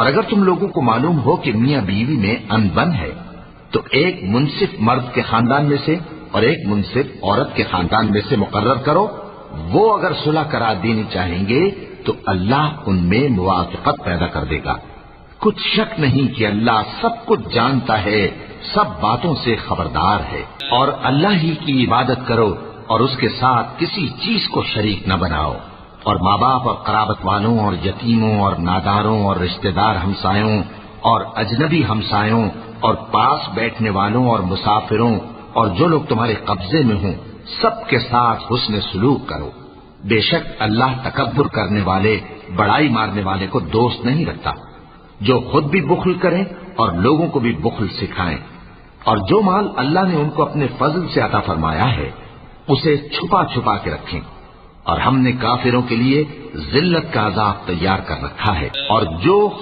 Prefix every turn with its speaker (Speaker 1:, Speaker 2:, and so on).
Speaker 1: और अगर तुम लोगों को मालूम हो कि मियां बीवी में अनबन है, तो एक मुंसिफ मर्द के खानदान में से और एक मुंसिफ औरत के खानदान में से मुकर्रर करो। वो अगर सुलह करा देनी चाहेंगे तो अल्लाह उनमें मुवाफिकत पैदा कर देगा। कुछ शक नहीं कि अल्लाह सब कुछ जानता है, सब बातों से खबरदार है। और अल्लाह ही की इबादत करो और उसके साथ किसी चीज को शरीक न बनाओ। और माँ बाप और कराबत वालों और यतीमों और नादारों और रिश्तेदार हमसायों और अजनबी हमसायों और पास बैठने वालों और मुसाफिरों और जो लोग तुम्हारे कब्जे में हों, सबके साथ हुस्न सुलूक करो। बेशक अल्लाह तकब्बुर करने वाले, बड़ाई मारने वाले को दोस्त नहीं रखता। जो खुद भी बुख्ल करें और लोगों को भी बुख्ल सिखाएं, और जो माल अल्लाह ने उनको अपने फजल से अता फरमाया है उसे छुपा छुपा के रखें। और हमने काफिरों के लिए जिल्लत का अजाब तैयार कर रखा है। और जो